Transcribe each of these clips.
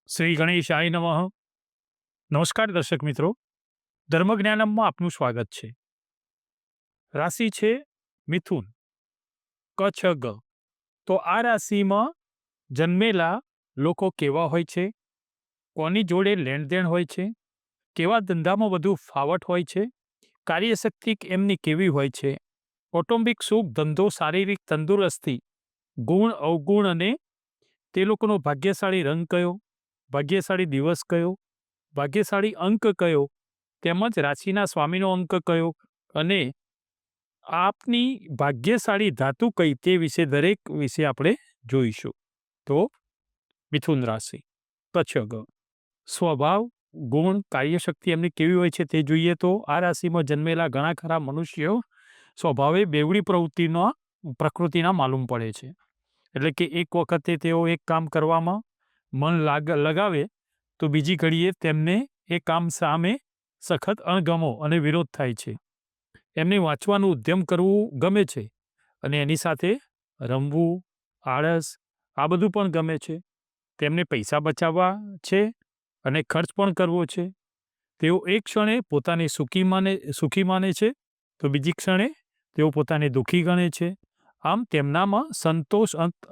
શ્રી ગણેશાય નમઃ. નમસ્કાર દર્શક મિત્રો, ધર્મજ્ઞાનમમાં આપનું સ્વાગત છે. રાશિ છે મિથુન, ક છ ગ. તો આ રાશિમાં જન્મેલા લોકો કેવા હોય છે, કોની જોડે લેણદેણ હોય છે, કેવા ધંધામાં વધુ ફાવટ હોય છે, કાર્યશક્તિ એમની કેવી હોય છે, કૌટુંબિક સુખ, ધંધો, શારીરિક તંદુરસ્તી, ગુણ અવગુણ અને તે લોકોનો ભાગ્યશાળી રંગ કયો, ભાગ્યશાળી દિવસ કયો, ભાગ્યશાળી અંક કયો, તેમજ રાશિના સ્વામીનો અંક કયો અને આપની ભાગ્યશાળી ધાતુ કઈ, તે વિશે દરેક વિશે આપણે જોઈશું. તો મિથુન રાશિ, કચ્છ ગ. સ્વભાવ, ગુણ, કાર્યશક્તિ એમની કેવી હોય છે તે જોઈએ તો આ રાશિમાં જન્મેલા ઘણા ખરા મનુષ્યો સ્વભાવે બેવડી પ્રકૃતિના માલુમ પડે છે. એટલે કે એક વખતે તેઓ એક કામ કરવામાં મન લગાવે તો બીજી ઘડીએ તેમને એ કામ સામે સખત અણગમો અને વિરોધ થાય છે. એમને વાંચવાનું ઉદ્યમ કરવું ગમે છે અને એની સાથે રમવું, આળસ, આ બધું પણ ગમે છે. તેમને પૈસા બચાવવા છે અને ખર્ચ પણ કરવો છે. તેઓ એક ક્ષણે પોતાને સુખી માને છે તો બીજી ક્ષણે તેઓ પોતાને દુઃખી ગણે છે. આમ તેમનામાં સંતોષ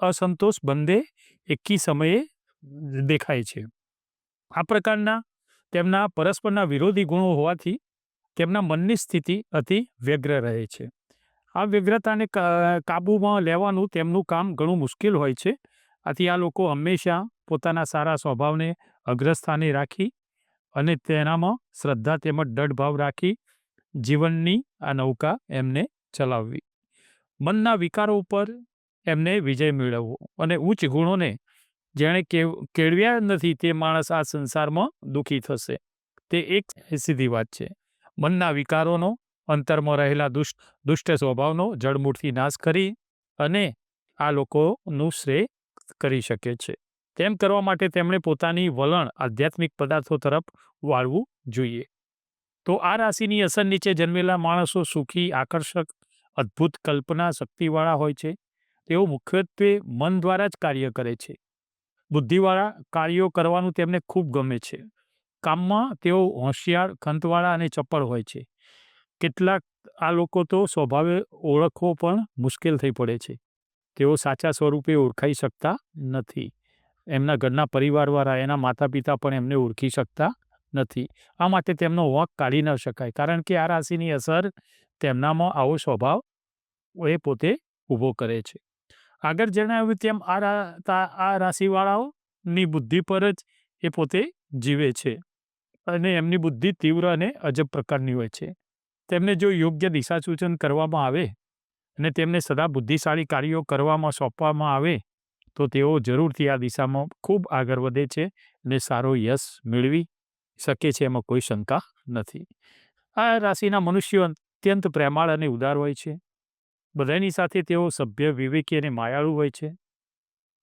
અસંતોષ બંને એકી સમયે દેખાય છે. આ પ્રકારના તેમના પરસ્પરના વિરોધી ગુણો હોવાથી તેમના મનની સ્થિતિ અતિ વ્યગ્ર રહે છે. આ વ્યગ્રતાને કાબૂમાં લેવાનું તેમનું કામ ઘણું મુશ્કેલ હોય છે. આથી આ લોકો હંમેશા પોતાના સારા સ્વભાવને અગ્રસ્થાને રાખી અને તેનામાં શ્રદ્ધા તેમજ દૃઢભાવ રાખી જીવનની આ નૌકા એમને ચલાવવી. મનના વિકારો ઉપર એમને વિજય મેળવવો અને ઉચ્ચ ગુણોને જેણે કેળવ્યા નથી તે માણસ આ સંસારમાં દુઃખી થશે. તે એક સીધી વાત છે. મનના વિકારોનો, અંતરમાં રહેલા દુષ્ટ સ્વભાવનો જડમૂળથી નાશ કરી અને આ લોકોનું શ્રેય કરી શકે છે. તેમ કરવા માટે તેમણે પોતાની વલણ આધ્યાત્મિક પદાર્થો તરફ વાળવું જોઈએ. તો આ રાશિની અસર નીચે જન્મેલા માણસો સુખી, આકર્ષક, અદ્ભુત કલ્પના શક્તિવાળા હોય છે. તેઓ મુખ્યત્વે મન દ્વારા જ કાર્ય કરે છે. બુદ્ધિવાળા કાર્યો કરવાનું તેમને ખૂબ ગમે છે. કામમાં તેઓ હોશિયાર, ખંતવાળા અને ચપળ હોય છે. કેટલાક આ લોકો તો સ્વભાવે ઓળખવો પણ મુશ્કેલ થઈ પડે છે. તેઓ સાચા સ્વરૂપે ઓળખાઈ શકતા નથી. એમના ઘરના પરિવારવાળા, એના માતા પિતા પણ એમને ઓળખી શકતા નથી. આ માટે તેમનો વાંક કાઢી ન શકાય, કારણ કે આ રાશિની અસર તેમનામાં આવો સ્વભાવ એ પોતે ઊભો કરે છે. આગળ જણાવ્યું તેમ આ રાશિવાળાઓની બુદ્ધિ પર જ એ પોતે જીવે છે અને એમની બુદ્ધિ તીવ્ર અને અજબ પ્રકારની હોય છે. તેમને જો યોગ્ય દિશા સૂચન કરવામાં આવે અને તેમને સદા બુદ્ધિશાળી કાર્યો કરવામાં સોંપવામાં આવે તો તેઓ જરૂરથી આ દિશામાં ખૂબ આગળ વધે છે અને સારો યશ મેળવી શકે છે, એમાં કોઈ શંકા નથી. આ રાશિના મનુષ્યો અત્યંત પ્રેમાળ અને ઉદાર હોય છે. બધાની સાથે તેઓ સભ્ય, વિવેકી અને માયાળુ હોય છે.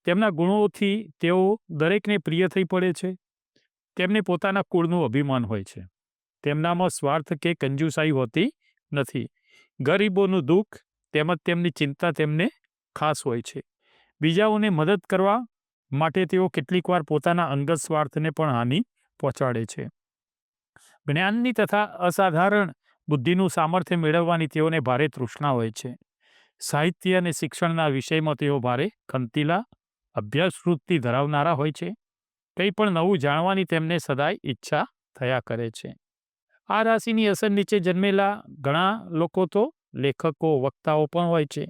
તેમના ગુણોથી તેઓ દરેકને પ્રિય થઈ પડે છે. તેમને પોતાના કુળનું અભિમાન હોય છે. તેમનામાં સ્વાર્થ કે કંજુસાઈ હોતી નથી. ગરીબોનું દુઃખ તેમજ તેમની ચિંતા તેમને ખાસ હોય છે. બીજાઓને મદદ કરવા માટે તેઓ કેટલીક વાર પોતાના અંગત સ્વાર્થને પણ હાનિ પહોંચાડે છે. જ્ઞાનની તથા અસાધારણ બુદ્ધિનું સામર્થ્ય મેળવવાની તેઓને ભારે તૃષ્ણા હોય છે. સાહિત્ય અને શિક્ષણના વિષયમાં તેઓ ભારે ખંતીલા, અભ્યાસવૃત્તિ ધરાવનારા હોય છે. કંઈ પણ નવું જાણવાની તેમને સદાય ઈચ્છા થયા કરે છે. આ રાશિની અસર નીચે જન્મેલા ઘણા લોકો તો લેખકો, વક્તાઓ પણ હોય છે.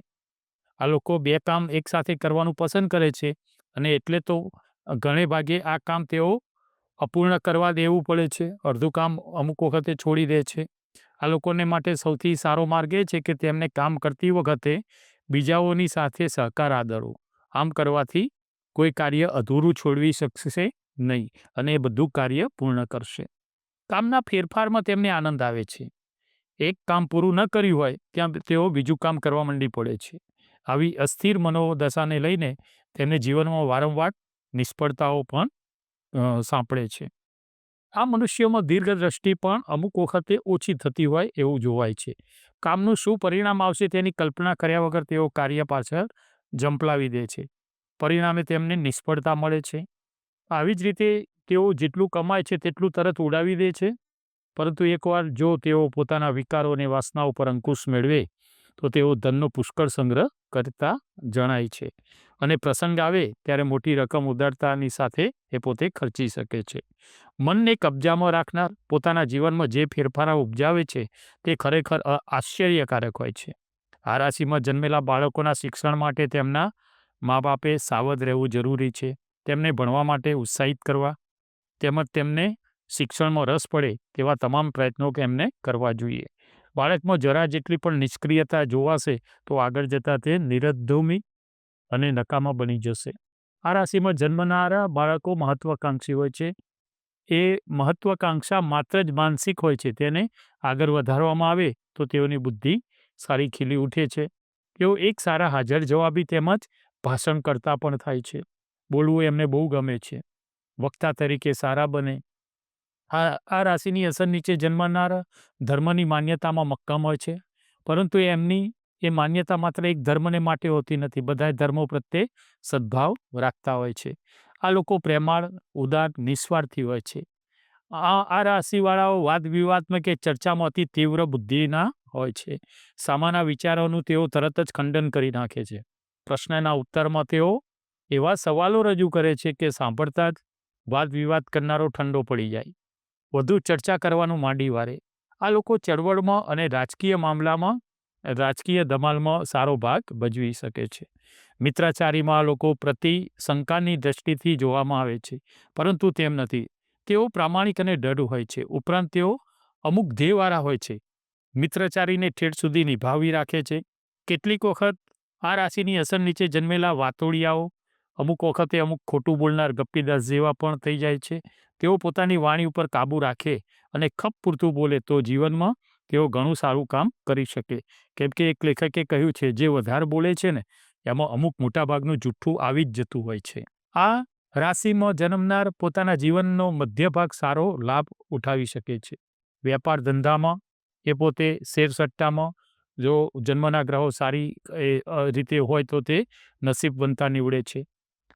આ લોકો બે કામ એકસાથે કરવાનું પસંદ કરે છે અને એટલે તો ઘણે ભાગે આ કામ તેઓ અપૂર્ણ કરવા દેવું પડે છે. અડધું કામ અમુક વખતે છોડી દે છે. આ લોકોને માટે સૌથી સારો માર્ગ એ છે કે તેમને કામ કરતી વખતે બીજાઓની સાથે સહકાર આદરવો. આમ કરવાથી કોઈ કાર્ય અધૂરું છોડવી શકશે નહીં અને એ બધું કાર્ય પૂર્ણ કરશે. કામના ફેરફારમાં તેમને આનંદ આવે છે. એક કામ પૂરું ન કર્યું હોય ત્યાં તેઓ બીજું કામ કરવા માંડી પડે છે. આવી અસ્થિર મનોદશાને લઈને તેમને જીવનમાં વારંવાર નિષ્ફળતાઓ પણ સાંપડે છે. આ મનુષ્યોમાં દીર્ઘદ્રષ્ટિ પણ અમુક વખતે ઓછી થતી હોય એવું જોવાય છે. કામનું શું પરિણામ આવશે તેની કલ્પના કર્યા વગર તેઓ કાર્ય પાછળ ઝંપલાવી દે છે. પરિણામે તેમને નિષ્ફળતા મળે છે. આવી જ રીતે તેઓ જેટલું કમાય છે તેટલું તરત ઉડાવી દે છે, પરંતુ એકવાર જો તેઓ પોતાના વિકારો અને વાસનાઓ પર અંકુશ મેળવે તો તેઓ ધનનો પુષ્કળ સંગ્રહ કરતા જણાય છે અને પ્રસંગ આવે ત્યારે મોટી રકમ ઉદારતાની સાથે એ પોતે ખર્ચી શકે છે. મનને કબજામાં રાખનાર પોતાના જીવનમાં જે ફેરફારો ઉપજાવે છે તે ખરેખર આશ્ચર્યકારક હોય છે. આ રાશિમાં જન્મેલા બાળકોના શિક્ષણ માટે તેમના મા બાપે સાવધ રહેવું જરૂરી છે. તેમને ભણવા માટે ઉત્સાહિત કરવા તેમજ તેમને શિક્ષણમાં રસ પડે તેવા તમામ પ્રયત્નો એમને કરવા જોઈએ. બાળકમાં જરા જેટલી પણ નિષ્ક્રિયતા જોવાશે તો આગળ જતાં તે નિરધોમી અને નકામા બની જશે. આ રાશિમાં જન્મનારા બાળકો મહત્વાકાંક્ષી હોય છે. એ મહત્વાકાંક્ષા માત્ર જ માનસિક હોય છે. તેને આગળ વધારવામાં આવે તો તેઓની બુદ્ધિ સારી ખીલી ઉઠે છે. તેઓ એક સારા હાજર જવાબી તેમજ ભાષણકર્તા પણ થાય છે. બોલવું એમને બહુ ગમે છે. વક્તા તરીકે સારા બને. આ રાશિની અસર નીચે જન્મનારા ધર્મની માન્યતામાં મક્કમ હોય છે, પરંતુ એમની એ માન્યતા માત્ર એક ધર્મને માટે હોતી નથી. બધા ધર્મો પ્રત્યે સદ્ભાવ રાખતા હોય છે. આ લોકો પ્રેમાળ, ઉદાર, નિસ્વાર્થી હોય છે. આ રાશિવાળાઓ વાદ વિવાદમાં કે ચર્ચામાં અતિ તીવ્ર બુદ્ધિના હોય છે. સામાન્ય વિચારોનું તેઓ તરત જ ખંડન કરી નાખે છે. પ્રશ્નના ઉત્તરમાં તેઓ એવા સવાલો રજૂ કરે છે કે સાંભળતા જ વાદ વિવાદ કરનારો ઠંડો પડી જાય, વધુ ચર્ચા કરવાનું માંડી વારે. આ લોકો ચળવળમાં અને રાજકીય ધમાલમાં સારો ભાગ ભજવી શકે છે. મિત્રાચારીમાં આ લોકો પ્રતિ શંકાની દ્રષ્ટિથી જોવામાં આવે છે, પરંતુ તેમ નથી. તેઓ પ્રામાણિક અને દૃઢ હોય છે. ઉપરાંત તેઓ અમુક ધ્યેયવાળા હોય છે. મિત્રચારીને ઠેઠ સુધી નિભાવી રાખે છે. કેટલીક વખત આ રાશિની અસર નીચે જન્મેલા વાતોડિયાઓ અમુક વખતે અમુક ખોટું બોલનાર ગપ્પીદાસ જેવા પણ થઈ જાય છે. તેઓ પોતાની વાણી ઉપર કાબૂ રાખે અને ખપ પૂરતું બોલે તો જીવનમાં તેઓ ઘણું સારું કામ કરી શકે. કેમ કે એક લેખકે કહ્યું છે, જે વધારે બોલે છે ને એમાં અમુક મોટાભાગનું જુઠ્ઠું આવી જ જતું હોય છે. આ રાશિમાં જન્મનાર પોતાના જીવનનો મધ્ય ભાગ સારો લાભ ઉઠાવી શકે છે. વેપાર ધંધામાં એ પોતે શેરસટ્ટામાં જો જન્મના ગ્રહો સારી રીતે હોય તો તે નસીબવંતા નીવડે છે.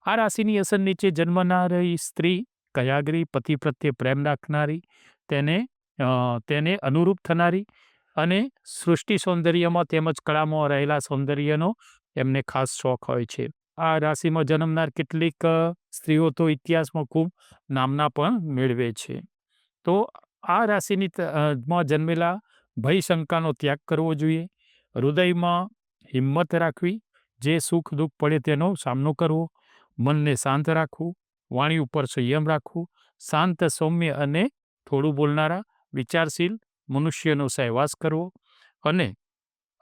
આ રાશિની અસર નીચે જન્મનારી સ્ત્રી કયાગરી, પતિ પ્રત્યે પ્રેમ રાખનારી, તેને અનુરૂપ થનારી અને સૃષ્ટિ સૌંદર્યમાં તેમજ કળામાં રહેલા સૌંદર્યનો એમને ખાસ શોખ હોય છે. આ રાશિમાં જન્મનાર કેટલીક સ્ત્રીઓ તો ઇતિહાસમાં ખૂબ નામના પણ મેળવે છે. તો આ રાશિની માં જન્મેલા ભય શંકાનો ત્યાગ કરવો જોઈએ. હૃદયમાં હિંમત રાખવી, જે સુખ દુઃખ પડે તેનો સામનો કરવો, મનને શાંત રાખવું, વાણી ઉપર સંયમ રાખવું, શાંત, સૌમ્ય અને થોડું બોલનારા વિચારશીલ મનુષ્યનો સહવાસ કરવો. અને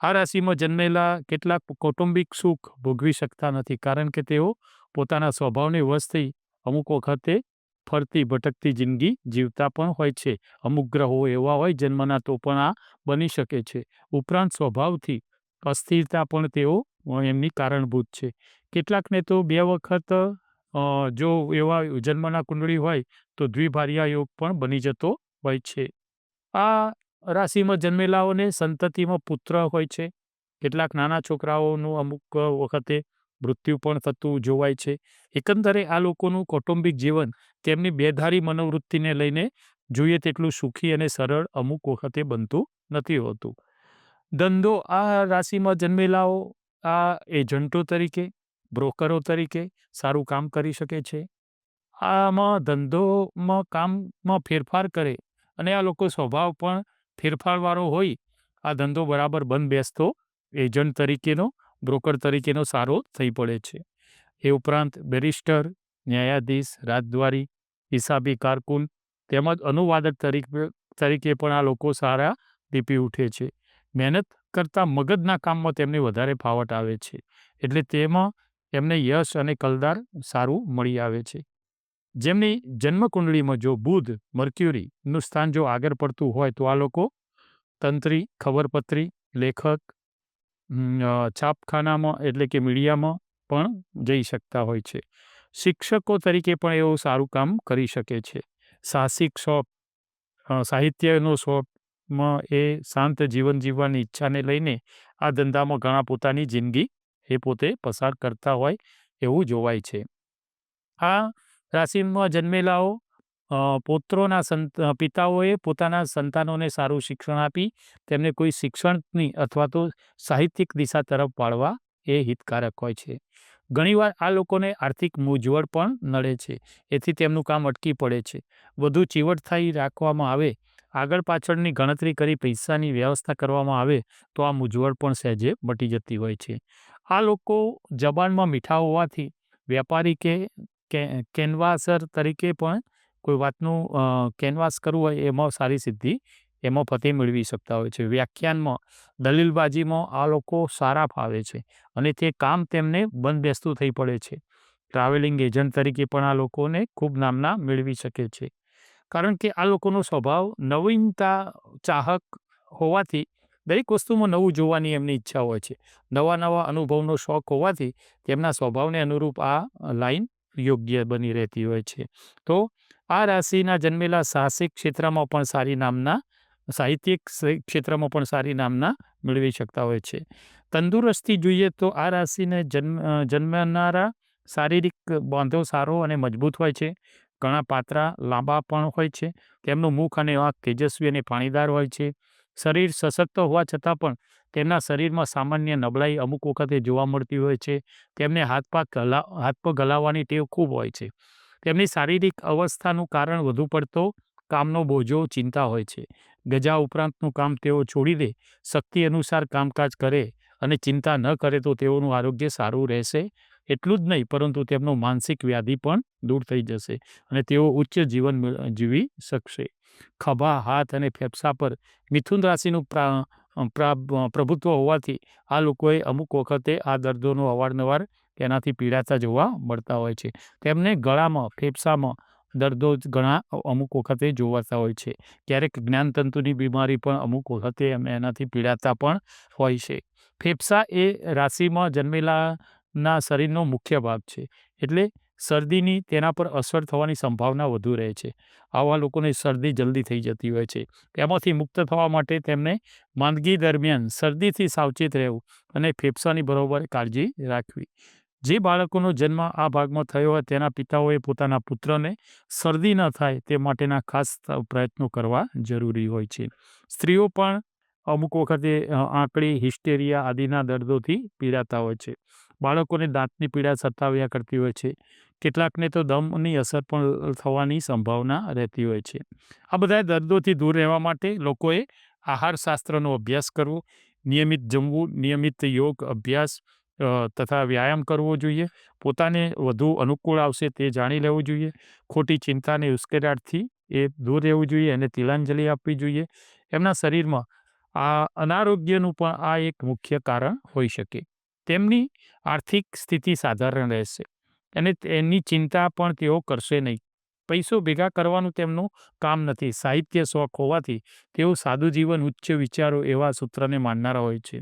આ રાશિમાં જન્મેલા કેટલાક કૌટુંબિક સુખ ભોગવી શકતા નથી, કારણ કે તેઓ પોતાના સ્વભાવને વશ થઈ અમુક વખતે ફરતી ભટકતી જિંદગી જીવતા પણ હોય છે. અમુક ગ્રહો એવા હોય જન્મના તો પણ આ બની શકે છે. ઉપરાંત સ્વભાવથી અસ્થિરતા પણ તેઓ એમની કારણભૂત છે. કેટલાકને તો 2 વખત જો એવા જન્મના કુંડળી હોય તો દ્વિભાર્યા યોગ પણ બની જતો હોય છે. આ રાશિમાં જન્મેલાઓને સંતતિમાં પુત્ર હોય છે. કેટલાક નાના છોકરાઓનું અમુક વખતે મૃત્યુ પણ થતું જોવાય છે. એકંદરે આ લોકોનું કૌટુંબિક જીવન તેમની બેધારી મનોવૃત્તિને લઈને જોઈએ તેટલું સુખી અને સરળ અમુક વખતે બનતું નથી હોતું. ધંધો, આ રાશિમાં જન્મેલાઓ આ એજન્ટો તરીકે, બ્રોકરો તરીકે સારું કામ કરી શકે છે. આમાં ધંધોમાં કામમાં ફેરફાર કરે અને આ લોકો સ્વભાવ પણ ફેરફારવાળો હોય. આ ધંધો બરાબર બંધ બેસતો એજન્ટ તરીકેનો, બ્રોકર તરીકેનો સારો થઈ પડે છે. એ ઉપરાંત બેરિસ્ટર, ન્યાયાધીશ, રાજદ્વારી, હિસાબી કારકુન તેમજ અનુવાદક તરીકે પણ આ લોકો સારા દીપી ઉઠે છે. મહેનત કરતાં મગજના કામમાં તેમને વધારે ફાવટ આવે છે, એટલે તેમાં એમને યશ અને કલદાર સારું મળી આવે છે. જેમની જન્મકુંડળીમાં જો બુધ, મર્ક્યુરીનું સ્થાન જો આગળ પડતું હોય તો આ લોકો તંત્રી, ખબરપત્રી, લેખક, છાપખાનામાં એટલે કે મીડિયામાં પણ જઈ શકતા હોય છે. શિક્ષકો તરીકે પણ એવું સારું કામ કરી શકે છે. સાહસિક શોખ, સાહિત્યનો શોખમાં એ શાંત જીવન જીવવાની ઈચ્છાને લઈને આ ધંધામાં ઘણા પોતાની જિંદગી એ પોતે પસાર કરતા હોય એવું જોવાય છે. આ રાશિમાં જન્મેલાઓ પિતાઓએ પોતાના સંતાનોને સારું શિક્ષણ આપી તેમને કોઈ શિક્ષણની અથવા તો સાહિત્યિક દિશા તરફ વાળવા એ હિતકારક હોય છે. ઘણીવાર આ લોકોને આર્થિક મૂંઝવણ પણ નડે છે, એથી તેમનું કામ અટકી પડે છે. વધુ ચીવટથાઈ રાખવામાં આવે, આગળ પાછળની ગણતરી કરી પૈસાની વ્યવસ્થા કરવામાં આવે તો આ મૂંઝવણ પણ સહેજે મટી જતી હોય છે. આ લોકો જબાનમાં મીઠા હોવાથી વ્યાપારી કે કેનવાસર તરીકે પણ કોઈ વાતનું કેનવાસ કરવું હોય એમાં સારી સિદ્ધિ એમાં ફતેહ મેળવી શકતા હોય છે. વ્યાખ્યાનમાં, દલીલબાજીમાં આ લોકો સારા ફાવે છે અને તે કામ તેમને બંધબેસતું થઈ પડે છે. ટ્રાવેલિંગ એજન્ટ તરીકે પણ આ લોકોને ખૂબ નામના મેળવી શકે છે. કારણ કે આ લોકોનો સ્વભાવ નવીનતા ચાહક હોવાથી દરેક વસ્તુમાં નવું જોવાની એમની ઈચ્છા હોય છે. નવા નવા અનુભવનો શોખ હોવાથી તેમના સ્વભાવને અનુરૂપ આ લાઈન યોગ્ય બની રહેતી હોય છે. તો આ રાશિના જન્મેલા સાહસિક ક્ષેત્રમાં પણ સારી નામના સાહિત્યિક ક્ષેત્રમાં પણ સારી નામના મેળવી શકતા હોય છે. તંદુરસ્તી જોઈએ તો આ રાશિને જન્મનારા શારીરિક બાંધો સારો અને મજબૂત હોય છે. ઘણા પાતળા લાંબા પણ હોય છે. તેમનું મુખ અને આંખ તેજસ્વી અને પાણીદાર હોય છે. શરીર સશક્ત હોવા છતાં પણ તેમના શરીરમાં સામાન્ય નબળાઈ અમુક વખતે જોવા મળતી હોય છે. તેમને હાથ પગ હલાવવાની ટેવ ખૂબ હોય છે. તેમની શારીરિક અવસ્થાનું કારણ વધુ પડતો કામનો બોજો ચિંતા હોય છે. ગજા ઉપરાંતનું કામ તેઓ છોડી દે, શક્તિ અનુસાર કામકાજ કરે અને ચિંતા ન કરે તો તેઓનું આરોગ્ય સારું રહેશે. એટલું જ નહીં પરંતુ તેમનો માનસિક વ્યાધિ પણ દૂર થઈ જશે અને તેઓ ઉચ્ચ જીવન જીવી શકશે. ખભા, હાથ અને ફેફસા પર મિથુન રાશિનું પ્રભુત્વ હોવાથી આ લોકોએ અમુક વખતે આ દર્દોનો અવારનવાર તેનાથી પીડાતા જોવા મળતા હોય છે. તેમને ગળામાં, ફેફસામાં દર્દો ઘણા અમુક વખતે જોવાતા હોય છે. ક્યારેક જ્ઞાનતંતુની બીમારી પણ અમુક વખતે એનાથી પીડાતા પણ હોય છે. ફેફસા એ રાશિમાં જન્મેલાના શરીરનો મુખ્ય ભાગ છે. એટલે શરદીની તેના પર અસર થવાની સંભાવના વધુ રહે છે. આવા લોકોને શરદી જલ્દી થઈ જતી હોય છે. તેમાંથી મુક્ત થવા માટે તેમને માંદગી દરમિયાન શરદીથી સાવચેત રહેવું અને ફેફસાની બરોબર કાળજી રાખવી. જે બાળકોનો જન્મ આ ભાગમાં થયો હોય તેના પિતાઓએ પોતાના પુત્રને શરદી ન થાય તે માટેના ખાસ પ્રયત્નો કરવા જરૂરી હોય છે. સ્ત્રીઓ પણ અમુક વખતે આંકડી, હિસ્ટેરિયા આદિના દર્દોથી પીડાતા હોય છે. બાળકોને દાંતની પીડા સતાવ્યા કરતી હોય છે. કેટલાકને તો દમની અસર પણ થવાની સંભાવના રહેતી હોય છે. આ બધા દર્દોથી દૂર રહેવા માટે લોકોએ આહારશાસ્ત્રનો અભ્યાસ કરવો, નિયમિત જમવું, નિયમિત યોગ અભ્યાસ તથા વ્યાયામ કરવો જોઈએ. પોતાને વધુ અનુકૂળ આવશે તે જાણી લેવું જોઈએ. ખોટી ચિંતા અને ઉશ્કેરાટથી એ દૂર રહેવું જોઈએ અને તિલાંજલિ આપવી જોઈએ. એમના શરીરમાં આ અનારોગ્યનું પણ આ એક મુખ્ય કારણ હોઈ શકે. તેમની આર્થિક સ્થિતિ સાધારણ રહેશે અને એની ચિંતા પણ તેઓ કરશે નહીં. પૈસો ભેગા કરવાનું તેમનું કામ નથી. સાહિત્ય શોખ હોવાથી તેઓ સાદું જીવન, ઉચ્ચ વિચારો એવા સૂત્રને માનનારા હોય છે.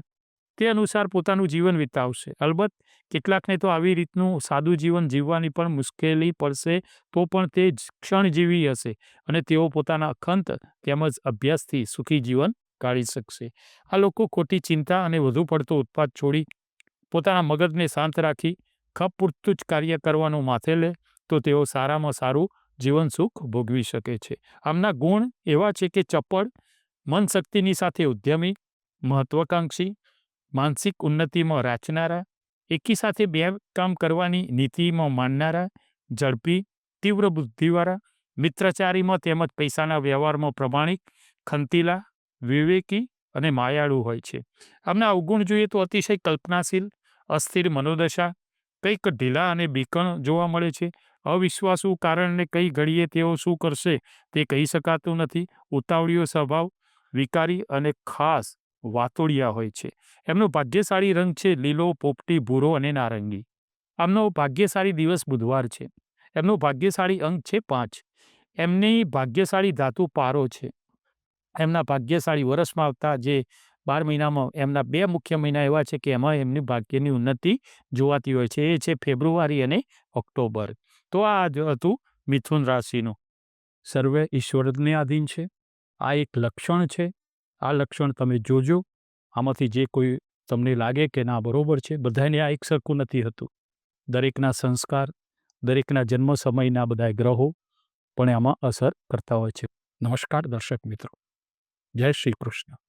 તે અનુસાર પોતાનું જીવન વિતાવશે. અલબત્ત કેટલાકને તો આવી રીતનું સાદું જીવન જીવવાની પણ મુશ્કેલી પડશે તો પણ તે ક્ષણજીવી હશે અને તેઓ પોતાના અખંત તેમજ અભ્યાસથી સુખી જીવન કાઢી શકશે. આ લોકો ખોટી ચિંતા અને વધુ પડતો ઉત્પાદ છોડી પોતાના મગજને શાંત રાખી ખપ પૂરતું જ કાર્ય કરવાનું માથે લે તો તેઓ સારામાં સારું જીવન સુખ ભોગવી શકે છે. આમના ગુણ એવા છે કે ચપળ, મન શક્તિની સાથે ઉદ્યમી, મહત્વાકાંક્ષી, માનસિક ઉન્નતિમાં રાચનારા, એકી સાથે બે કામ કરવાની નીતિમાં માનનારા, ઝડપી, તીવ્ર બુદ્ધિવાળા, મિત્રચારીમાં તેમજ પૈસાના વ્યવહારમાં પ્રમાણિક, ખંતીલા, વિવેકી અને માયાળુ હોય છે. આમના અવગુણ જોઈએ તો અતિશય કલ્પનાશીલ, અસ્થિર મનોદશા, કંઈક ઢીલા અને બીકણ જોવા મળે છે. અવિશ્વાસુ કારણને કઈ ઘડીએ તેઓ શું કરશે તે કહી શકાતું નથી. ઉતાવળીયો સ્વભાવ, વિકારી અને ખાસ વાતોડિયા હોય છે. એમનો ભાગ્યશાળી રંગ છે લીલો, પોપટી, ભૂરો અને નારંગી. આમનો ભાગ્યશાળી દિવસ બુધવાર છે. એમનો ભાગ્યશાળી અંક છે 5. એમની ભાગ્યશાળી ધાતુ પારો છે. એમના ભાગ્યશાળી વર્ષમાં આવતા જે 12 મહિનામાં એમના 2 મુખ્ય મહિના એવા છે કે એમાં એમની ભાગ્યની ઉન્નતિ જોવાતી હોય છે. એ છે ફેબ્રુઆરી અને ઓક્ટોબર. તો આ જ હતું મિથુન રાશિનું. સર્વે ઈશ્વરને આધીન છે. આ એક લક્ષણ છે. આ લક્ષણ તમે જોજો. આમાંથી જે કોઈ તમને લાગે કે ના બરોબર છે, બધાને આ એક સરખું નથી હતું. દરેકના સંસ્કાર, દરેકના જન્મ સમયના બધા ગ્રહો, પણ આમાં અસર કરતા હોય છે. નમસ્કાર દર્શક મિત્રો. જય શ્રી કૃષ્ણ.